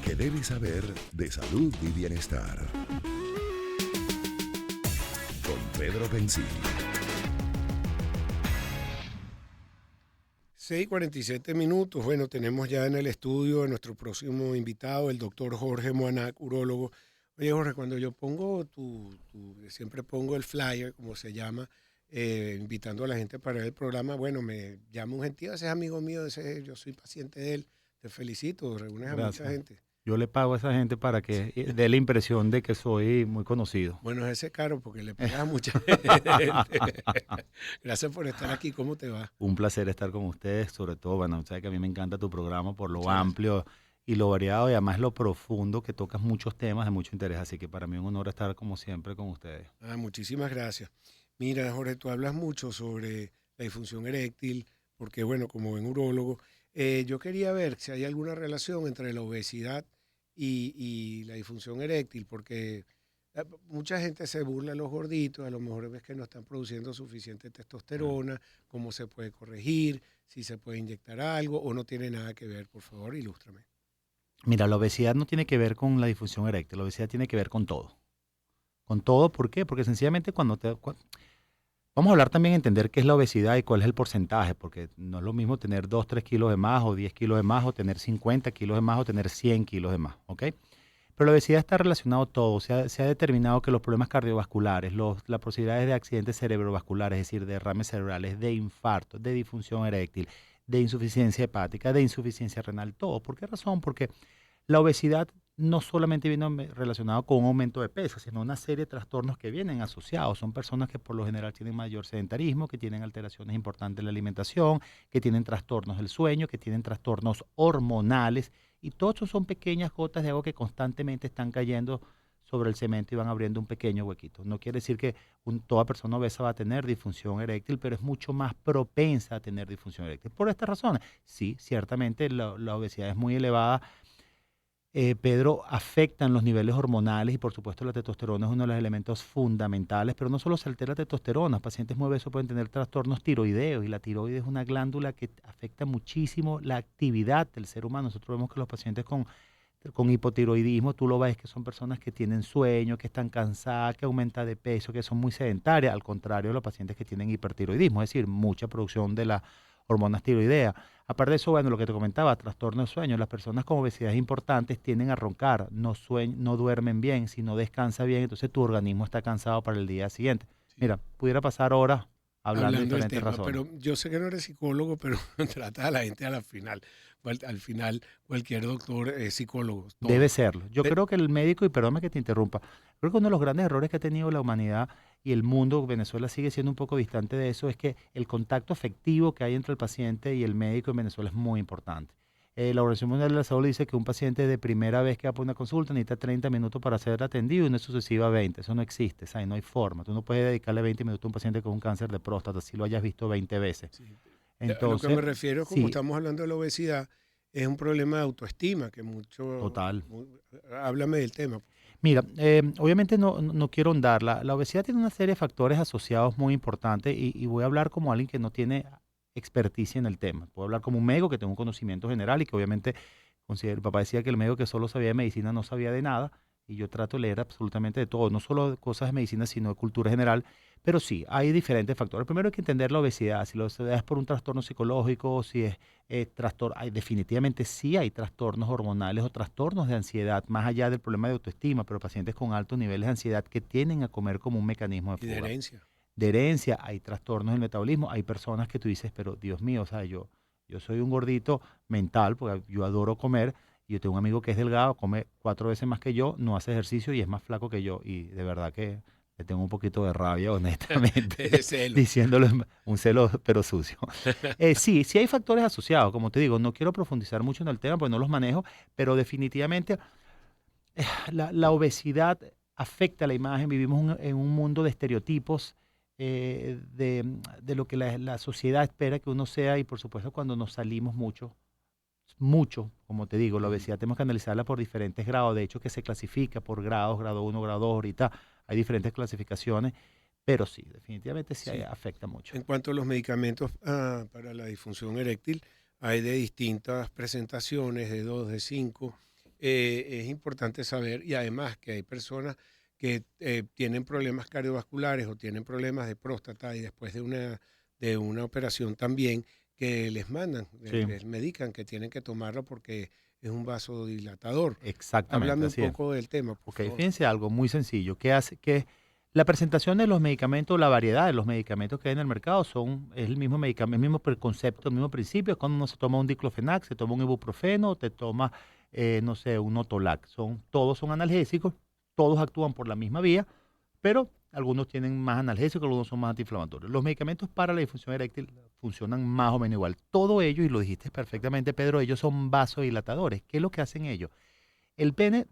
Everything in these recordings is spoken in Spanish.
que debes saber de salud y bienestar. Con Pedro Pensil. 6:47. Bueno, tenemos ya en el estudio a nuestro próximo invitado, el doctor Jorge Moanac, urólogo. Oye, Jorge, cuando yo pongo siempre pongo el flyer, como se llama, invitando a la gente para el programa, bueno, me llama un gentío, ese es amigo mío, yo soy paciente de él, te felicito, reúnes a mucha Gracias. gente. Yo le pago a esa gente para que dé la impresión de que soy muy conocido. Bueno, ese es caro porque le pagas a mucha gente. Gracias por estar aquí, ¿cómo te va? Un placer estar con ustedes, sobre todo, bueno, sabes que a mí me encanta tu programa por lo Muchas gracias. amplio y lo variado y además lo profundo que tocas muchos temas de mucho interés, así que para mí es un honor estar como siempre con ustedes. Muchísimas gracias. Mira, Jorge, tú hablas mucho sobre la disfunción eréctil, porque bueno, como buen urólogo, yo quería ver si hay alguna relación entre la obesidad y la disfunción eréctil, porque mucha gente se burla de los gorditos, a lo mejor ves que no están produciendo suficiente testosterona, cómo se puede corregir, si se puede inyectar algo o no tiene nada que ver. Por favor, ilústrame. Mira, la obesidad no tiene que ver con la disfunción eréctil, la obesidad tiene que ver con todo. Con todo, ¿por qué? Porque sencillamente vamos a hablar también de entender qué es la obesidad y cuál es el porcentaje, porque no es lo mismo tener 2, 3 kilos de más o 10 kilos de más o tener 50 kilos de más o tener 100 kilos de más, ¿ok? Pero la obesidad está relacionado todo. Se ha determinado que los problemas cardiovasculares, las posibilidades de accidentes cerebrovasculares, es decir, de derrames cerebrales, de infarto, de disfunción eréctil, de insuficiencia hepática, de insuficiencia renal, todo. ¿Por qué razón? Porque la obesidad no solamente viene relacionado con un aumento de peso, sino una serie de trastornos que vienen asociados. Son personas que por lo general tienen mayor sedentarismo, que tienen alteraciones importantes en la alimentación, que tienen trastornos del sueño, que tienen trastornos hormonales, y todos esos son pequeñas gotas de agua que constantemente están cayendo sobre el cemento y van abriendo un pequeño huequito. No quiere decir que toda persona obesa va a tener disfunción eréctil, pero es mucho más propensa a tener disfunción eréctil. Por estas razones, sí, ciertamente la obesidad es muy elevada. Pedro, afectan los niveles hormonales y por supuesto la testosterona es uno de los elementos fundamentales, pero no solo se altera la testosterona, pacientes muy obesos pueden tener trastornos tiroideos y la tiroides es una glándula que afecta muchísimo la actividad del ser humano. Nosotros vemos que los pacientes con hipotiroidismo, tú lo ves que son personas que tienen sueño, que están cansadas, que aumentan de peso, que son muy sedentarias, al contrario de los pacientes que tienen hipertiroidismo, es decir, mucha producción de la hormonas tiroideas. Aparte de eso, bueno, lo que te comentaba, trastorno de sueño, las personas con obesidad importantes tienden a roncar, no duermen bien, si no descansa bien, entonces tu organismo está cansado para el día siguiente. Sí. Mira, pudiera pasar horas hablando de Hablando del diferentes tema, razones. pero yo sé que no eres psicólogo, pero trata a la gente a la final. Al final, cualquier doctor es psicólogo, Debe todos. serlo. Yo Pe- creo que el médico, y perdóname que te interrumpa, creo que uno de los grandes errores que ha tenido la humanidad y el mundo, Venezuela sigue siendo un poco distante de eso, es que el contacto afectivo que hay entre el paciente y el médico en Venezuela es muy importante. La Organización Mundial de la Salud dice que un paciente de primera vez que va por una consulta necesita 30 minutos para ser atendido y una sucesiva 20. Eso no existe, ¿sabes? No hay forma. Tú no puedes dedicarle 20 minutos a un paciente con un cáncer de próstata si lo hayas visto 20 veces. sí. A lo que Entonces, me refiero, como sí, estamos hablando de la obesidad, es un problema de autoestima, que total. háblame del tema. Mira, obviamente no quiero ahondar. La obesidad tiene una serie de factores asociados muy importantes y voy a hablar como alguien que no tiene experticia en el tema. Puedo hablar como un médico que tengo un conocimiento general y que obviamente el papá decía que el médico que solo sabía de medicina no sabía de nada y yo trato de leer absolutamente de todo, no solo de cosas de medicina, sino de cultura general. Pero sí, hay diferentes factores. Primero hay que entender la obesidad. Si la obesidad es por un trastorno psicológico, si es definitivamente sí hay trastornos hormonales o trastornos de ansiedad, más allá del problema de autoestima, pero pacientes con altos niveles de ansiedad que tienden a comer como un mecanismo de Y de fuga. herencia. De herencia, hay trastornos del metabolismo, hay personas que tú dices, pero Dios mío, o sea, yo soy un gordito mental, porque yo adoro comer, y yo tengo un amigo que es delgado, come 4 veces más que yo, no hace ejercicio y es más flaco que yo, y de verdad que le tengo un poquito de rabia, honestamente, De celo. diciéndolo un celo pero sucio. Sí hay factores asociados, como te digo, no quiero profundizar mucho en el tema porque no los manejo, pero definitivamente la obesidad afecta la imagen, vivimos en un mundo de estereotipos, de lo que la sociedad espera que uno sea y por supuesto cuando nos salimos mucho, como te digo, la Ujú. obesidad tenemos que analizarla por diferentes grados, de hecho que se clasifica por grados, grado 1, grado 2, ahorita hay diferentes clasificaciones, pero sí, definitivamente sí Sí. afecta mucho. En cuanto a los medicamentos para la disfunción eréctil, hay de distintas presentaciones, de 2, de 5. es importante saber, y además que hay personas que tienen problemas cardiovasculares o tienen problemas de próstata y después de una operación también, que les mandan, Sí, les medican que tienen que tomarlo porque es un vasodilatador. exactamente, Háblame un así es. poco del tema, por Ok, favor. fíjense algo muy sencillo, que hace que la presentación de los medicamentos, la variedad de los medicamentos que hay en el mercado es el mismo medicamento, el mismo concepto, el mismo principio, es cuando uno se toma un diclofenac, se toma un ibuprofeno, te toma, no sé, un Otolac. Todos son analgésicos, todos actúan por la misma vía, pero algunos tienen más analgésicos, algunos son más antiinflamatorios. Los medicamentos para la disfunción eréctil funcionan más o menos igual. Todo ello, y lo dijiste perfectamente, Pedro, ellos son vasodilatadores. ¿Qué es lo que hacen ellos? El pene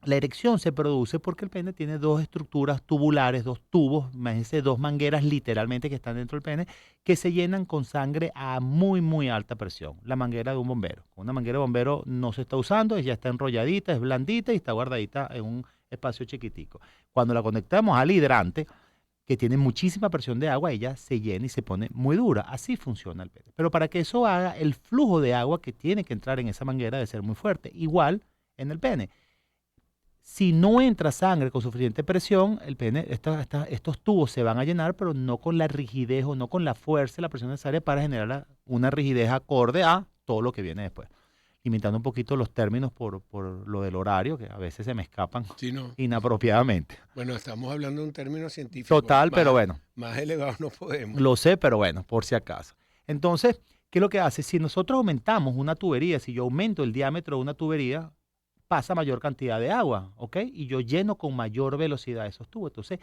La erección se produce porque el pene tiene dos estructuras tubulares, dos tubos, imagínense dos mangueras literalmente que están dentro del pene, que se llenan con sangre a muy, muy alta presión. La manguera de un bombero. Una manguera de bombero no se está usando, ya está enrolladita, es blandita y está guardadita en un espacio chiquitico. Cuando la conectamos al hidrante, que tiene muchísima presión de agua, ella se llena y se pone muy dura. Así funciona el pene. Pero para que eso haga, el flujo de agua que tiene que entrar en esa manguera debe ser muy fuerte. Igual en el pene. Si no entra sangre con suficiente presión, el pene, estos tubos se van a llenar, pero no con la rigidez o no con la fuerza y la presión necesaria para generar una rigidez acorde a todo lo que viene después. Limitando un poquito los términos por lo del horario, que a veces se me escapan Sí, no. inapropiadamente. Bueno, estamos hablando de un término científico. Total, pero bueno, Más elevado no podemos. lo sé, pero bueno, por si acaso. Entonces, ¿qué es lo que hace? Si nosotros aumentamos una tubería, si yo aumento el diámetro de una tubería, pasa mayor cantidad de agua, ¿ok? Y yo lleno con mayor velocidad esos tubos. Entonces,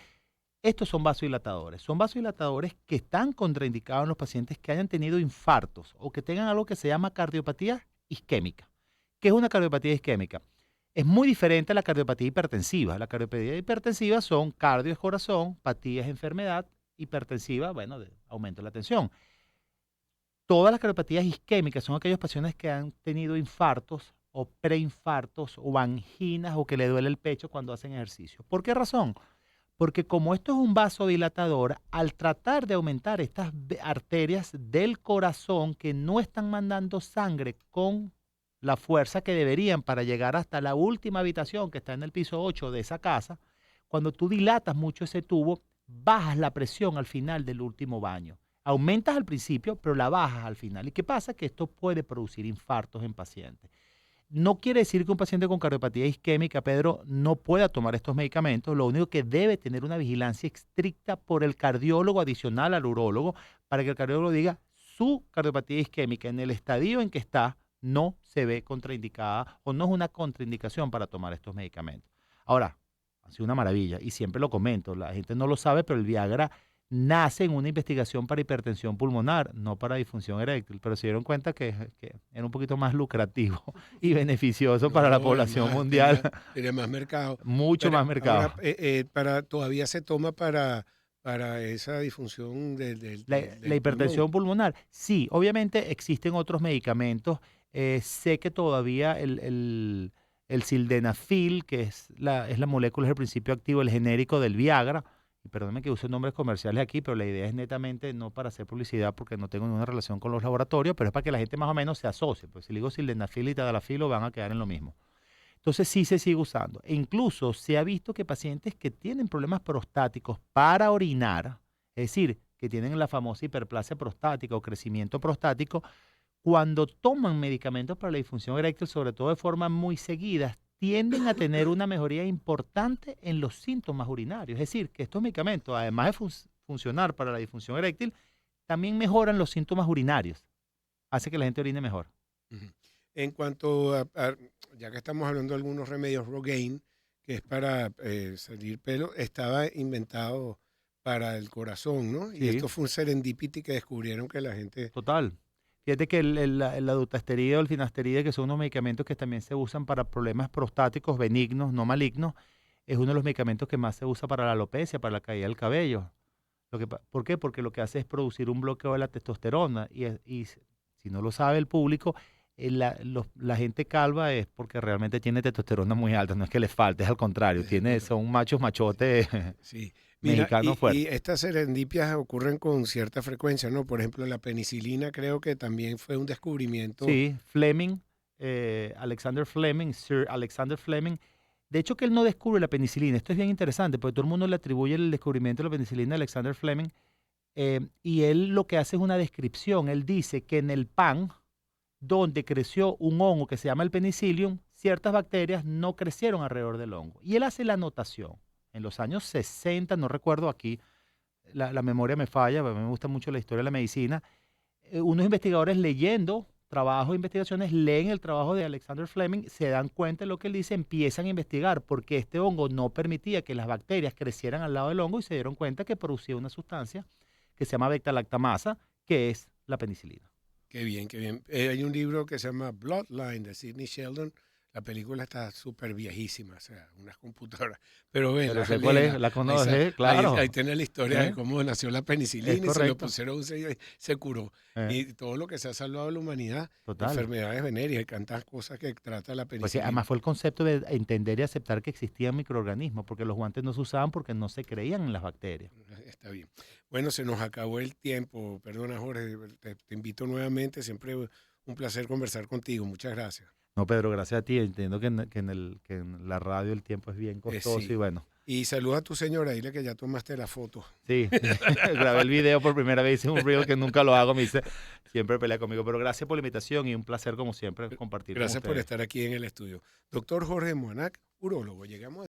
estos son vasodilatadores. Son vasodilatadores que están contraindicados en los pacientes que hayan tenido infartos o que tengan algo que se llama cardiopatía isquémica. ¿Qué es una cardiopatía isquémica? Es muy diferente a la cardiopatía hipertensiva. La cardiopatía hipertensiva son cardio es corazón, patía es enfermedad, hipertensiva, bueno, aumento de la tensión. Todas las cardiopatías isquémicas son aquellos pacientes que han tenido infartos o preinfartos o anginas o que le duele el pecho cuando hacen ejercicio. ¿Por qué razón? Porque como esto es un vasodilatador, al tratar de aumentar estas arterias del corazón que no están mandando sangre con la fuerza que deberían para llegar hasta la última habitación que está en el piso 8 de esa casa, cuando tú dilatas mucho ese tubo, bajas la presión al final del último baño. Aumentas al principio, pero la bajas al final. ¿Y qué pasa? Que esto puede producir infartos en pacientes. No quiere decir que un paciente con cardiopatía isquémica, Pedro, no pueda tomar estos medicamentos. Lo único que debe tener una vigilancia estricta por el cardiólogo adicional al urólogo para que el cardiólogo diga su cardiopatía isquémica en el estadio en que está no se ve contraindicada o no es una contraindicación para tomar estos medicamentos. Ahora, ha sido una maravilla y siempre lo comento, la gente no lo sabe, pero el Viagra nace en una investigación para hipertensión pulmonar, no para disfunción eréctil, pero se dieron cuenta que era un poquito más lucrativo y beneficioso para la población mundial. Tiene más mercado. Mucho Pero más mercado. ahora, todavía se toma para esa disfunción del La hipertensión pulmonar, sí, obviamente existen otros medicamentos. Sé que todavía el sildenafil, que es la molécula, es el principio activo, el genérico del Viagra. Y perdóname que use nombres comerciales aquí, pero la idea es netamente no para hacer publicidad porque no tengo ninguna relación con los laboratorios, pero es para que la gente más o menos se asocie. Pues si le digo sildenafil y tadalafil van a quedar en lo mismo. Entonces sí se sigue usando. E incluso se ha visto que pacientes que tienen problemas prostáticos para orinar, es decir, que tienen la famosa hiperplasia prostática o crecimiento prostático, cuando toman medicamentos para la disfunción eréctil, sobre todo de forma muy seguida, tienden a tener una mejoría importante en los síntomas urinarios. Es decir, que estos medicamentos, además de funcionar para la disfunción eréctil, también mejoran los síntomas urinarios. Hace que la gente orine mejor. Ujú. En cuanto ya que estamos hablando de algunos remedios, Rogaine, que es para salir pelo, estaba inventado para el corazón, ¿no? Y Sí. esto fue un serendipity que descubrieron que la gente... Total. Fíjate que la dutasterida o el finasterida, que son unos medicamentos que también se usan para problemas prostáticos benignos, no malignos, es uno de los medicamentos que más se usa para la alopecia, para la caída del cabello. ¿Por qué? Porque lo que hace es producir un bloqueo de la testosterona y si no lo sabe el público, la gente calva es porque realmente tiene testosterona muy alta, no es que les falte, es al contrario, son machos machotes Sí. Mira, mexicanos y fuertes. estas serendipias ocurren con cierta frecuencia, ¿no? Por ejemplo, la penicilina creo que también fue un descubrimiento. Sí, Fleming Alexander Fleming, Sir Alexander Fleming. De hecho, que él no descubre la penicilina. Esto es bien interesante, porque todo el mundo le atribuye el descubrimiento de la penicilina a Alexander Fleming. Y él lo que hace es una descripción. Él dice que en el pan donde creció un hongo que se llama el penicillium, ciertas bacterias no crecieron alrededor del hongo. Y él hace la anotación. En los años 60, no recuerdo aquí, la memoria me falla, pero me gusta mucho la historia de la medicina, unos investigadores leyendo trabajos de investigaciones, leen el trabajo de Alexander Fleming, se dan cuenta de lo que él dice, empiezan a investigar porque este hongo no permitía que las bacterias crecieran al lado del hongo y se dieron cuenta que producía una sustancia que se llama beta-lactamasa, que es la penicilina. Qué bien, qué bien. Hay un libro que se llama Bloodline de Sidney Sheldon. La película está súper viejísima, o sea, unas computadoras. Pero ven, Pero sé cuál es, la conoces, claro. Ahí tiene la historia de cómo nació la penicilina y se lo pusieron y se curó. Y todo lo que se ha salvado a la humanidad, Total. enfermedades venéreas y tantas cosas que trata la Pues penicilina. además fue el concepto de entender y aceptar que existían microorganismos, porque los guantes no se usaban porque no se creían en las bacterias. Está bien. Bueno, se nos acabó el tiempo. Perdona, Jorge, te invito nuevamente. Siempre un placer conversar contigo. Muchas gracias. No, Pedro, gracias a ti. Entiendo que en la radio el tiempo es bien costoso sí. y bueno. Y saluda a tu señora, dile que ya tomaste la foto. Sí, grabé el video por primera vez, hice un reel que nunca lo hago, me dice, siempre pelea conmigo. Pero gracias por la invitación y un placer como siempre compartir Gracias con por ustedes. estar aquí en el estudio. Doctor Jorge Moanac, urólogo. Llegamos a